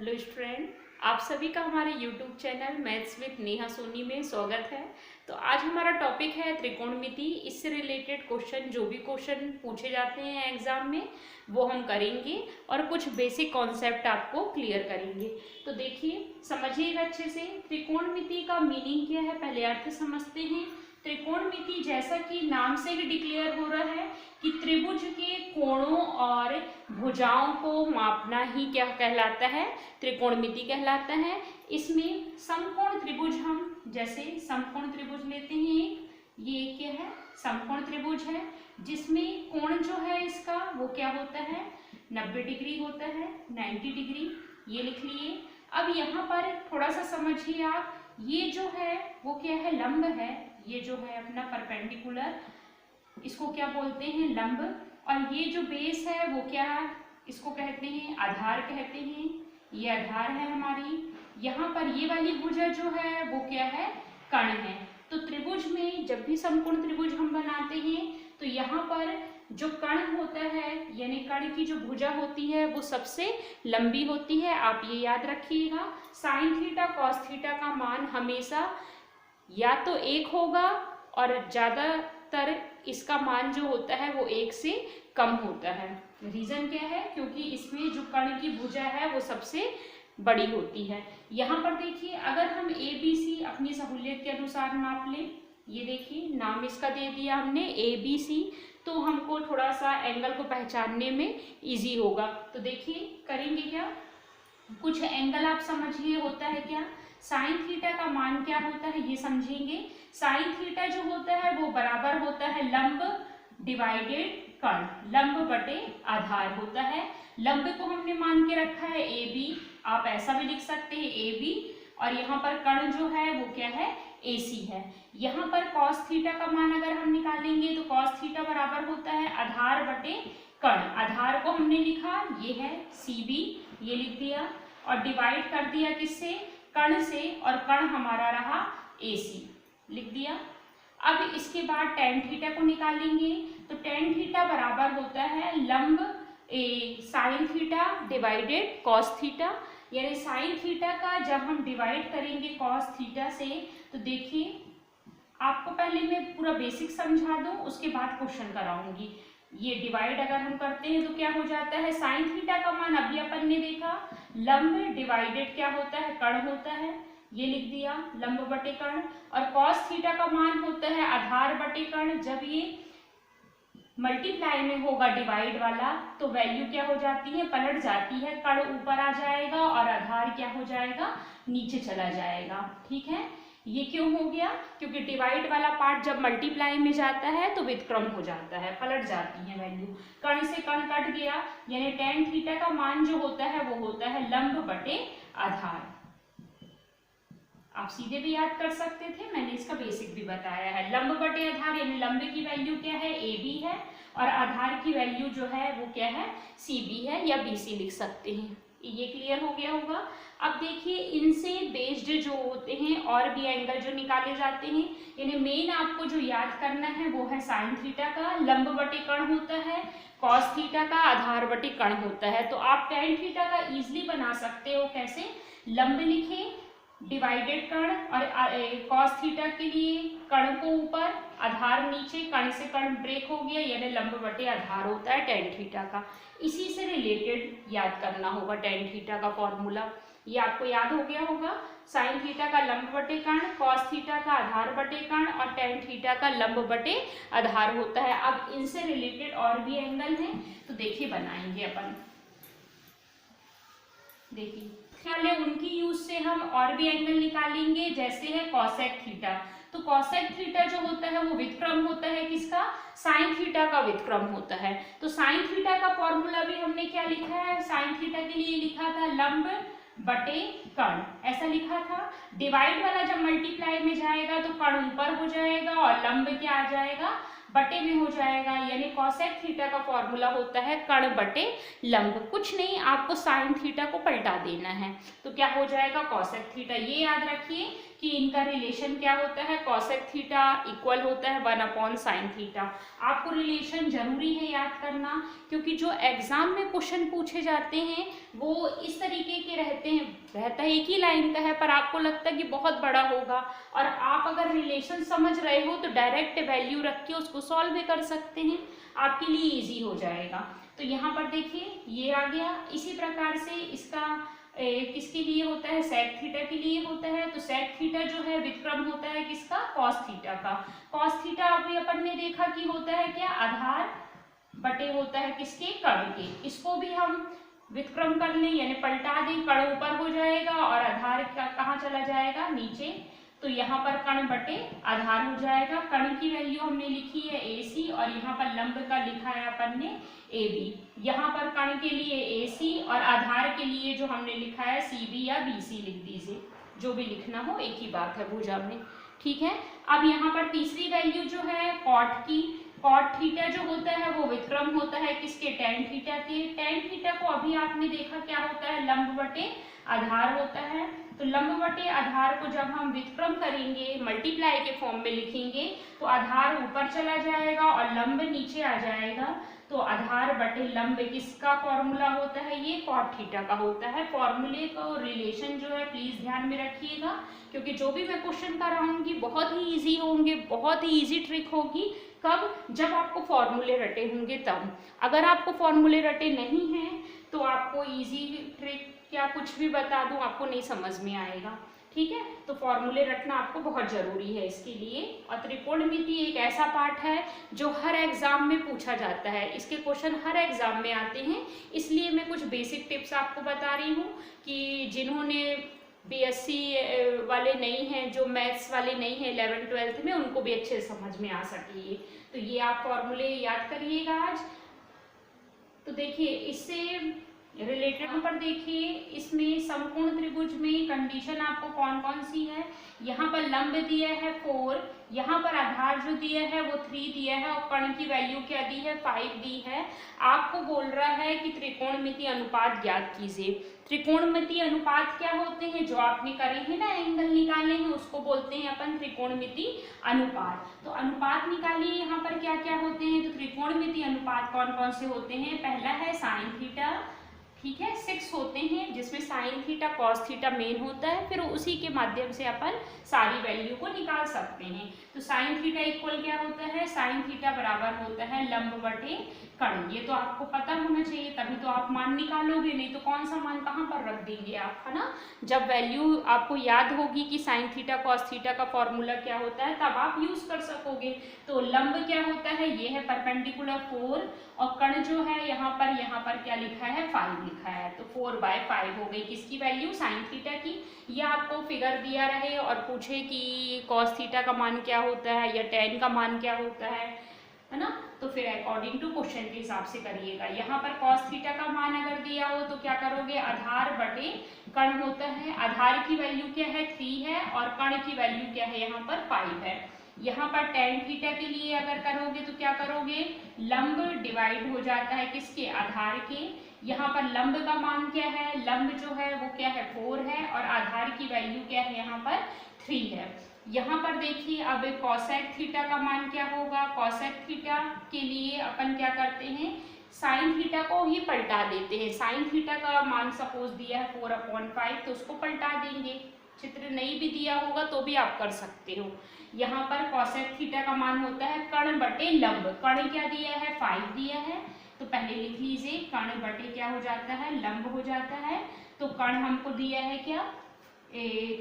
Hello student, आप सभी का हमारे YouTube channel maths with Neha Soni में स्वागत है। तो आज हमारा टॉपिक है त्रिकोणमिति। इससे रिलेटेड क्वेश्चन, जो भी क्वेश्चन पूछे जाते हैं एग्जाम में, वो हम करेंगे और कुछ बेसिक कॉन्सेप्ट आपको क्लियर करेंगे। तो देखिए, समझिएगा अच्छे से। त्रिकोणमिति का मीनिंग क्या है, पहले अर्थ समझते हैं। त्रिकोणमिति जैसा कि नाम से ही डिक्लेयर हो रहा है कि त्रिभुज के कोणों और भुजाओं को मापना ही क्या कहलाता है, त्रिकोणमिति कहलाता है। इसमें समकोण त्रिभुज, हम जैसे समकोण त्रिभुज लेते हैं एक, ये क्या है, समकोण त्रिभुज है, जिसमें कोण जो है इसका वो क्या होता है, 90 डिग्री होता है, 90 डिग्री, ये लिख लिए। अब यहाँ पर थोड़ा सा समझिए आप, ये जो है वो क्या है, लंब है, ये जो है अपना परपेंडिकुलर, इसको क्या बोलते हैं, लंब। और ये जो बेस है वो क्या है, इसको कहते हैं आधार कहते हैं, ये आधार है हमारी। यहाँ पर ये वाली भुजा जो है वो क्या है, कर्ण है। तो त्रिभुज में जब भी समकोण त्रिभुज हम बनाते हैं तो यहाँ पर जो कर्ण होता है, यानी कर्ण की जो भुजा होती है वो सबसे लंबी होती है। आप ये याद रखिएगा। साइन थीटा कॉस थीटा का मान हमेशा या तो 1 होगा और ज़्यादातर इसका मान जो होता है वो 1 से कम होता है। रीज़न क्या है, क्योंकि इसमें जो कर्ण की भुजा है वो सबसे बड़ी होती है। यहाँ पर देखिए, अगर हम ए बी सी अपनी सहूलियत के अनुसार नाप लें, ये देखिए नाम इसका दे दिया हमने ए बी सी, तो हमको थोड़ा सा एंगल को पहचानने में इजी होगा। तो देखिए करेंगे क्या, कुछ एंगल आप समझिए होता है क्या, साइन थीटा का मान क्या होता है ये समझेंगे। साइन थीटा जो होता है वो बराबर होता है लंब डिवाइडेड कर्ण, लंब बटे आधार होता है। लंब को हमने मान के रखा है ए बी, आप ऐसा भी लिख सकते हैं ए बी, और यहाँ पर कर्ण जो है वो क्या है, ए सी है। यहाँ पर कॉस थीटा का मान अगर हम निकालेंगे तो कॉस थीटा बराबर होता है आधार बटे कर्ण। आधार को हमने लिखा, ये है सी बी, ये लिख दिया, और डिवाइड कर दिया किससे, कर्ण से, और कर्ण हमारा रहा ए सी, लिख दिया। अब इसके बाद टेन थीटा को निकालेंगे, तो टेन थीटा बराबर होता है लंब sine theta divided cos theta, यानी साइन थीटा का जब हम डिवाइड करेंगे कॉस थीटा से, तो देखिए आपको पहले मैं पूरा बेसिक समझा दूं, उसके बाद क्वेश्चन कराऊंगी। ये डिवाइड अगर हम करते हैं तो क्या हो जाता है, साइन थीटा का मान अभी अपन ने देखा, लंब डिवाइडेड क्या होता है, कर्ण होता है, ये लिख दिया लंब बटे कर्ण। और कॉस थीटा का मान होता है आधार बटे कर्ण। जब ये मल्टीप्लाई में होगा डिवाइड वाला तो वैल्यू क्या हो जाती है, पलट जाती है, कर्ण ऊपर आ जाएगा और आधार क्या हो जाएगा, नीचे चला जाएगा। ठीक है, ये क्यों हो गया, क्योंकि डिवाइड वाला पार्ट जब मल्टीप्लाई में जाता है तो व्युत्क्रम हो जाता है, पलट जाती है वैल्यू, कर्ण से कर्ण कट गया, यानी टेन थीटा का मान जो होता है वो होता है लंब बटे आधार। आप सीधे भी याद कर सकते थे, मैंने इसका बेसिक भी बताया है। लंब बटे आधार यानी लंब की वैल्यू क्या है, ए बी है, और आधार की वैल्यू जो है वो क्या है, सी बी है, या बी सी लिख सकते हैं। ये क्लियर हो गया होगा। अब देखिए, इनसे बेस्ड जो होते हैं और भी एंगल जो निकाले जाते हैं, यानी मेन आपको जो याद करना है वो है साइन थीटा का लंब बटे कर्ण होता है, कॉस थीटा का आधार बटे कर्ण होता है। तो आप टेन थीटा का इजिली बना सकते हो, कैसे, लंब लिखें डिवाइडेड कर्ण, और कॉस थीटा के लिए कर्ण को ऊपर आधार नीचे, कर्ण से कर्ण ब्रेक हो गया, यानी लंब बटे आधार होता है टेन थीटा का। इसी से रिलेटेड याद करना होगा टेन थीटा का फॉर्मूला, ये आपको याद हो गया होगा। साइन थीटा का लंब बटे कर्ण, कॉस थीटा का आधार बटे कर्ण, और टेन थीटा का लंब बटे आधार होता है। अब इनसे रिलेटेड और भी एंगल हैं, तो देखिए बनाएंगे अपन। देखिए ख्याल है, उनकी यूज से हम और भी एंगल निकालेंगे, जैसे है कॉसेक थीटा। तो कॉसेक थीटा जो होता है वो व्युत्क्रम होता है किसका, साइन थीटा का व्युत्क्रम होता है। तो साइन थीटा का फॉर्मूला भी हमने क्या लिखा है, साइन थीटा के लिए लिखा था लंब बटे कर्ण, ऐसा लिखा था। डिवाइड वाला जब मल्टीप्लाई में जाएगा तो कर्ण ऊपर हो जाएगा और लंब क्या आ जाएगा, बटे में हो जाएगा, यानी कॉसेक थीटा का फॉर्मूला होता है कर्ण बटे लंब। कुछ नहीं, आपको साइन थीटा को पलटा देना है, तो क्या हो जाएगा, कॉसेक थीटा। ये याद रखिए कि इनका रिलेशन क्या होता है, कॉसेक थीटा इक्वल होता है 1 साइन थीटा। आपको रिलेशन जरूरी है याद करना, क्योंकि जो एग्जाम में क्वेश्चन पूछे जाते हैं वो इस तरीके के के रहता एक ही लाइन का है, पर आपको लगता है कि बहुत बड़ा होगा, और आप अगर रिलेशन समझ रहे हो तो डायरेक्ट वैल्यू रख के उसको सॉल्व भी कर सकते हैं, आपके लिए इजी हो जाएगा। तो यहाँ पर देखिए ये आ गया। इसी प्रकार से इसका किसके लिए होता है, सेक थीटा के लिए होता है। तो सेक थीटा जो है व्युत्क्रम होता है किसका, कॉस थीटा का। कॉस थीटा अभी अपन ने देखा कि होता है क्या, आधार बटे होता है किसके, कण के। इसको भी हम व्युत्क्रम कर लें यानी पलटा दें, कण ऊपर हो जाएगा और आधार कहाँ चला जाएगा, नीचे। तो यहाँ पर कण बटे आधार हो जाएगा। कण की वैल्यू हमने लिखी है AC और यहाँ पर लंब का लिखा है अपन ने AB। यहाँ पर कण के लिए AC और आधार के लिए जो हमने लिखा है CB या BC लिख दीजिए, जो भी लिखना हो एक ही बात है भुजा में, ठीक है। अब यहाँ पर तीसरी वैल्यू जो है कॉट की, कॉट थीटा जो होता है वो व्युत्क्रम होता है किसके, टेन थीटा के। टेन थीटा को अभी आपने देखा क्या होता है, लंब बटे आधार होता है। तो लंब बटे आधार को जब हम व्युत्क्रम करेंगे, मल्टीप्लाई के फॉर्म में लिखेंगे, तो आधार ऊपर चला जाएगा और लंब नीचे आ जाएगा। तो आधार बटे लंब किसका फॉर्मूला होता है, ये कॉट थीटा का होता है। फॉर्मूले का रिलेशन जो है प्लीज ध्यान में रखिएगा, क्योंकि जो भी मैं क्वेश्चन कराऊंगी बहुत ही इजी होंगे, बहुत ही इजी ट्रिक होगी। कब, जब आपको फॉर्मूले रटे होंगे तब। अगर आपको फॉर्मूले रटे नहीं हैं तो आपको इजी ट्रिक क्या कुछ भी बता दूं आपको नहीं समझ में आएगा, ठीक है। तो फॉर्मूले रखना आपको बहुत जरूरी है इसके लिए। और त्रिकोणमिति एक ऐसा पार्ट है जो हर एग्जाम में पूछा जाता है, इसके क्वेश्चन हर एग्जाम में आते हैं। इसलिए मैं कुछ बेसिक टिप्स आपको बता रही हूँ कि जिन्होंने BSc वाले नहीं हैं, जो मैथ्स वाले नहीं हैं 11th 12th में, उनको भी अच्छे समझ में आ सके ये। तो ये आप फॉर्मूले याद करिएगा आज। तो देखिए इससे रिलेटेड पर देखिए, इसमें समकोण त्रिभुज में कंडीशन आपको कौन कौन सी है। यहाँ पर लंब दिया है 4, यहाँ पर आधार जो दिया है वो 3 दिया है, और कण की वैल्यू क्या दी है, 5 दी है। आपको बोल रहा है कि त्रिकोणमिति अनुपात ज्ञात कीजिए। त्रिकोणमिति अनुपात क्या होते हैं, जो आपने करे हैं ना, एंगल निकाले हैं, उसको बोलते हैं अपन त्रिकोणमिति अनुपात। तो अनुपात निकालिए, यहाँ पर क्या क्या होते हैं। तो त्रिकोणमिति अनुपात कौन कौन से होते हैं, पहला है साइन थीटा, ठीक है, 6 होते हैं, जिसमें sine theta cos theta main होता है, फिर उसी के माध्यम से अपन सारी वैल्यू को निकाल सकते हैं। तो साइन थीटा इक्वल क्या होता है, साइन थीटा बराबर होता है लंब बटे कण। ये तो आपको पता होना चाहिए, तभी तो आप मान निकालोगे, नहीं तो कौन सा मान कहाँ पर रख देंगे आप, है ना। जब वैल्यू आपको याद होगी कि साइन थीटा कॉस थीटा का फॉर्मूला क्या होता है, तब आप यूज कर सकोगे। तो लंब क्या होता है, ये है परपेंडिकुलर 4, और कण जो है यहाँ पर क्या लिखा है, 5 लिखा है। तो 4/5 हो गई किसकी वैल्यू, साइन थीटा की। या आपको फिगर दिया रहे और पूछे कि कॉस थीटा का मान क्या होता है या टेन का मान क्या होता है ना, तो फिर अकॉर्डिंग टू क्वेश्चन के हिसाब से करिएगा। यहाँ पर कॉस थीटा का मान अगर दिया हो तो क्या करोगे, आधार बटे कण होता है। आधार की वैल्यू क्या है, 3 है, और कण की वैल्यू क्या है, यहाँ पर 5 है। यहाँ पर टेन थीटा के लिए अगर करोगे तो क्या करोगे, लंब डिवाइड हो जाता है किसके, आधार के। यहाँ पर लंब का मान क्या है, लंब जो है वो क्या है, 4 है, और आधार की वैल्यू क्या है, यहाँ पर 3 है। यहाँ पर देखिए अब कॉसेक थीटा का मान क्या होगा। कॉसेक थीटा के लिए अपन क्या करते हैं, साइन थीटा को ही पलटा देते हैं। साइन थीटा का मान सपोज दिया है 4/5, तो उसको पलटा देंगे। चित्र नहीं भी दिया होगा तो भी आप कर सकते हो। यहाँ पर कॉसेक थीटा का मान होता है कण बटे लंब। कण क्या दिया है, 5 दिया है, तो पहले लिख लीजिए कण बटे क्या हो जाता है, लंब हो जाता है। तो कण हमको दिया है क्या,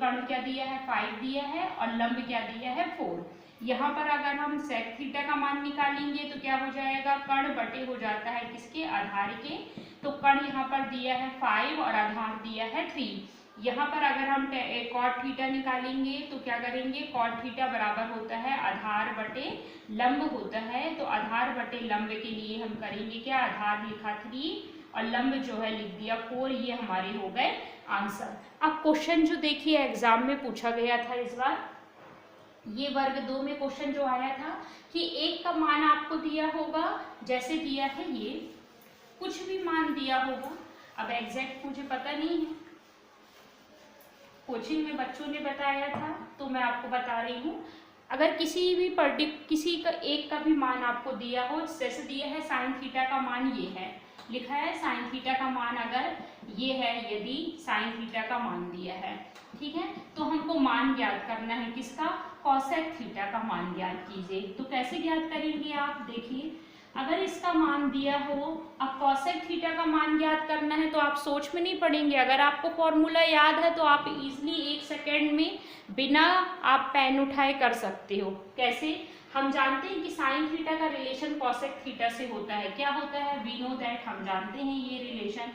कण क्या दिया है, 5 दिया है, और लंब क्या दिया है, 4। यहाँ पर अगर हम सेक थीटा का मान निकालेंगे तो क्या हो जाएगा, कण बटे हो जाता है किसके, आधार के। तो कण यहाँ पर दिया है 5 और आधार दिया है 3। यहाँ पर अगर हम कॉट थीटा निकालेंगे तो क्या करेंगे, कॉट थीटा बराबर होता है आधार बटे लंब होता है। तो आधार बटे लंब के लिए हम करेंगे क्या, आधार लिखा 3 और लंब जो है लिख दिया 4। ये हमारे हो गए आंसर। अब क्वेश्चन जो देखिए एग्जाम में पूछा गया था इस बार, ये वर्ग 2 में क्वेश्चन जो आया था कि एक का मान आपको दिया होगा, जैसे दिया है ये, कुछ भी मान दिया होगा। अब एग्जैक्ट मुझे पता नहीं है, कोचिंग में बच्चों ने बताया था तो मैं आपको बता रही हूँ। अगर किसी का एक का भी मान आपको दिया हो, जैसे दिया है साइन थीटा का मान ये है, लिखा है साइन थीटा का मान अगर ये है यदि साइन थीटा का मान दिया है, ठीक है। तो हमको मान ज्ञात करना है किसका, कॉसेक थीटा का मान ज्ञात कीजिए। तो कैसे ज्ञात करेंगे आप देखिए, अगर इसका मान दिया हो, अब कॉसेक थीटा का मान ज्ञात करना है तो आप सोच में नहीं पड़ेंगे, अगर आपको फॉर्मूला याद है तो आप इजीली 1 सेकेंड में बिना आप पेन उठाए कर सकते हो। कैसे, हम जानते हैं कि साइन थीटा का रिलेशन कॉसेक थीटा से होता है। क्या होता है, वी नो दैट, हम जानते हैं ये रिलेशन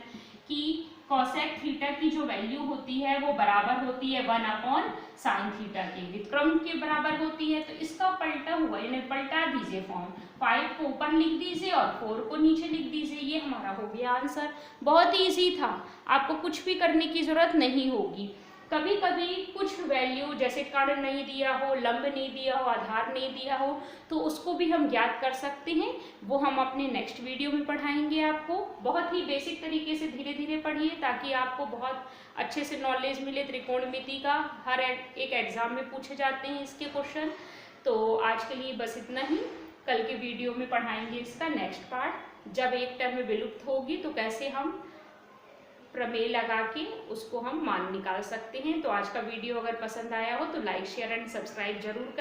कि कॉसेक थीटा की जो वैल्यू होती है वो बराबर होती है 1 अपॉन साइन थीटा के, व्युत्क्रम के बराबर होती है। तो इसका पलटा हुआ, यानी पलटा दीजिए फॉर्म, 5 को ऊपर लिख दीजिए और 4 को नीचे लिख दीजिए, ये हमारा हो गया आंसर। बहुत इजी था, आपको कुछ भी करने की जरूरत नहीं होगी। कभी कभी कुछ वैल्यू जैसे कर्ण नहीं दिया हो, लंब नहीं दिया हो, आधार नहीं दिया हो, तो उसको भी हम ज्ञात कर सकते हैं, वो हम अपने नेक्स्ट वीडियो में पढ़ाएंगे आपको। बहुत ही बेसिक तरीके से धीरे धीरे पढ़िए ताकि आपको बहुत अच्छे से नॉलेज मिले त्रिकोणमिति का। हर एक एग्जाम में पूछे जाते हैं इसके क्वेश्चन। तो आज के लिए बस इतना ही, कल के वीडियो में पढ़ाएंगे इसका नेक्स्ट पार्ट, जब एक टर्म में विलुप्त होगी तो कैसे हम प्रमेय लगा के उसको हम मान निकाल सकते हैं। तो आज का वीडियो अगर पसंद आया हो तो लाइक शेयर एंड सब्सक्राइब जरूर करें।